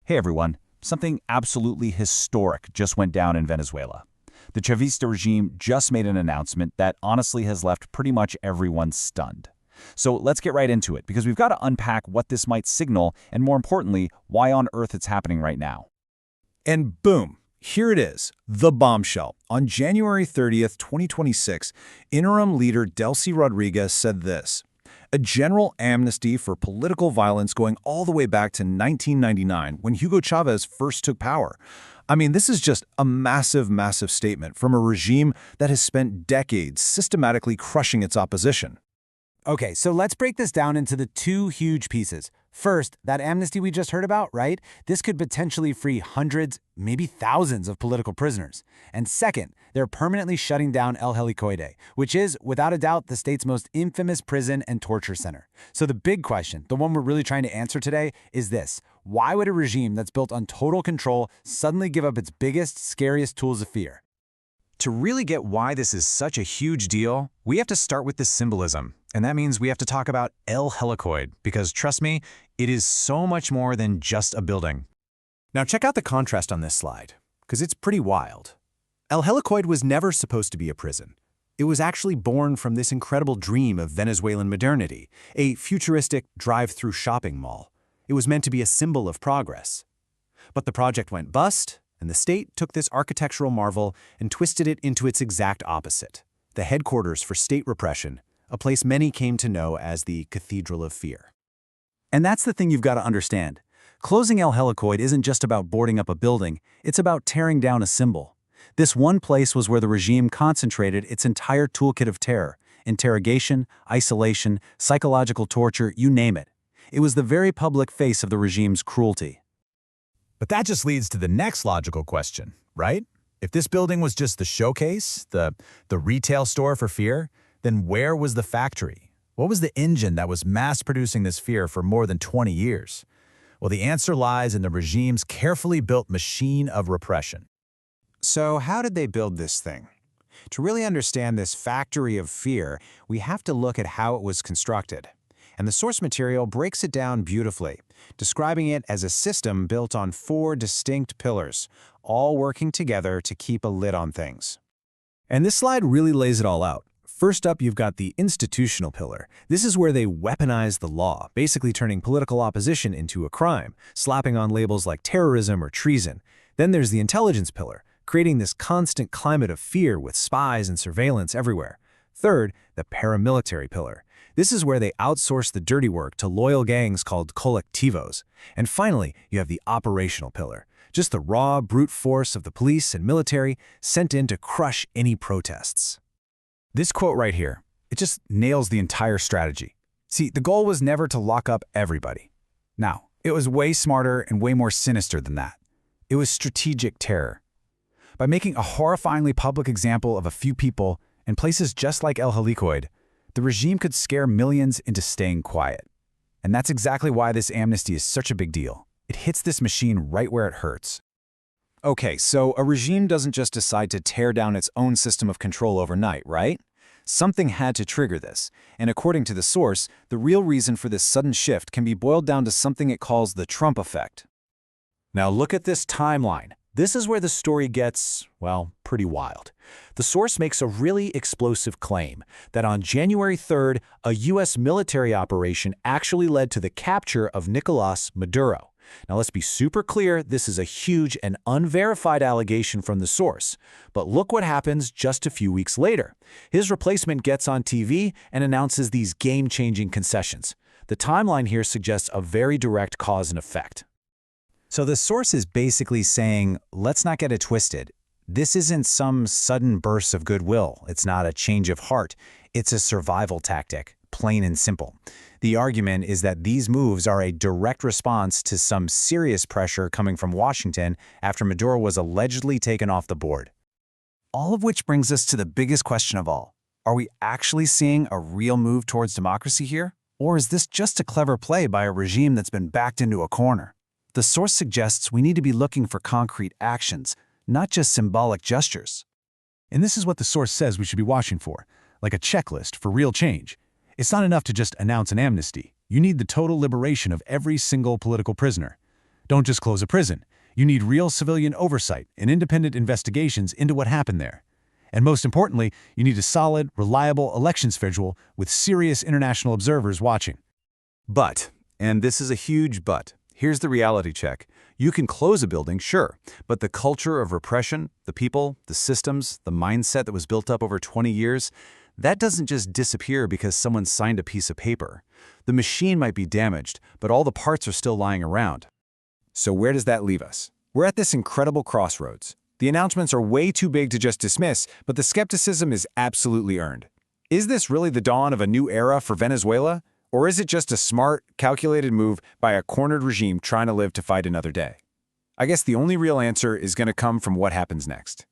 Hey everyone, something absolutely historic just went down in Venezuela. The Chavista regime just made an announcement that honestly has left pretty much everyone stunned. So let's get right into it, because we've got to unpack what this might signal and, more importantly, why on earth it's happening right now. And boom, here it is, the bombshell. On January 30th, 2026, interim leader Delcy Rodriguez said this: a general amnesty for political violence going all the way back to 1999, when Hugo Chavez first took power. I mean, this is just a massive, massive statement from a regime that has spent decades systematically crushing its opposition. Okay, so let's break this down into the two huge pieces. First, that amnesty we just heard about, right? This could potentially free hundreds, maybe thousands of political prisoners. And second, they're permanently shutting down El Helicoide, which is, without a doubt, the state's most infamous prison and torture center. So the big question, the one we're really trying to answer today, is this: why would a regime that's built on total control suddenly give up its biggest, scariest tools of fear? To really get why this is such a huge deal, we have to start with the symbolism. And that means we have to talk about El Helicoide, because trust me, it is so much more than just a building. Now check out the contrast on this slide, because it's pretty wild. El Helicoide was never supposed to be a prison. It was actually born from this incredible dream of Venezuelan modernity, a futuristic drive-through shopping mall. It was meant to be a symbol of progress. But the project went bust, and the state took this architectural marvel and twisted it into its exact opposite: the headquarters for state repression, a place many came to know as the Cathedral of Fear. And that's the thing you've got to understand. Closing El Helicoide isn't just about boarding up a building, it's about tearing down a symbol. This one place was where the regime concentrated its entire toolkit of terror: interrogation, isolation, psychological torture, you name it. It was the very public face of the regime's cruelty. But that just leads to the next logical question, right? If this building was just the showcase, the retail store for fear, then where was the factory? What was the engine that was mass-producing this fear for more than 20 years? Well, the answer lies in the regime's carefully built machine of repression. So how did they build this thing? To really understand this factory of fear, we have to look at how it was constructed. And the source material breaks it down beautifully, describing it as a system built on 4 distinct pillars, all working together to keep a lid on things. And this slide really lays it all out. First up, you've got the institutional pillar. This is where they weaponize the law, basically turning political opposition into a crime, slapping on labels like terrorism or treason. Then there's the intelligence pillar, creating this constant climate of fear with spies and surveillance everywhere. Third, the paramilitary pillar. This is where they outsource the dirty work to loyal gangs called colectivos. And finally, you have the operational pillar, just the raw, brute force of the police and military sent in to crush any protests. This quote right here, it just nails the entire strategy. See, the goal was never to lock up everybody. Now, it was way smarter and way more sinister than that. It was strategic terror. By making a horrifyingly public example of a few people in places just like El Helicoide, the regime could scare millions into staying quiet. And that's exactly why this amnesty is such a big deal. It hits this machine right where it hurts. Okay, so a regime doesn't just decide to tear down its own system of control overnight, right? Something had to trigger this, and according to the source, the real reason for this sudden shift can be boiled down to something it calls the Trump effect. Now look at this timeline. This is where the story gets, well, pretty wild. The source makes a really explosive claim that on January 3rd, a U.S. military operation actually led to the capture of Nicolás Maduro. Now let's be super clear, this is a huge and unverified allegation from the source. But look what happens just a few weeks later. His replacement gets on TV and announces these game-changing concessions. The timeline here suggests a very direct cause and effect. So the source is basically saying, let's not get it twisted. This isn't some sudden burst of goodwill. It's not a change of heart. It's a survival tactic, plain and simple. The argument is that these moves are a direct response to some serious pressure coming from Washington after Maduro was allegedly taken off the board. All of which brings us to the biggest question of all. Are we actually seeing a real move towards democracy here? Or is this just a clever play by a regime that's been backed into a corner? The source suggests we need to be looking for concrete actions, not just symbolic gestures. And this is what the source says we should be watching for, like a checklist for real change. It's not enough to just announce an amnesty. You need the total liberation of every single political prisoner. Don't just close a prison. You need real civilian oversight and independent investigations into what happened there. And most importantly, you need a solid, reliable election schedule with serious international observers watching. But, and this is a huge but, here's the reality check. You can close a building, sure, but the culture of repression, the people, the systems, the mindset that was built up over 20 years, that doesn't just disappear because someone signed a piece of paper. The machine might be damaged, but all the parts are still lying around. So where does that leave us? We're at this incredible crossroads. The announcements are way too big to just dismiss, but the skepticism is absolutely earned. Is this really the dawn of a new era for Venezuela? Or is it just a smart, calculated move by a cornered regime trying to live to fight another day? I guess the only real answer is going to come from what happens next.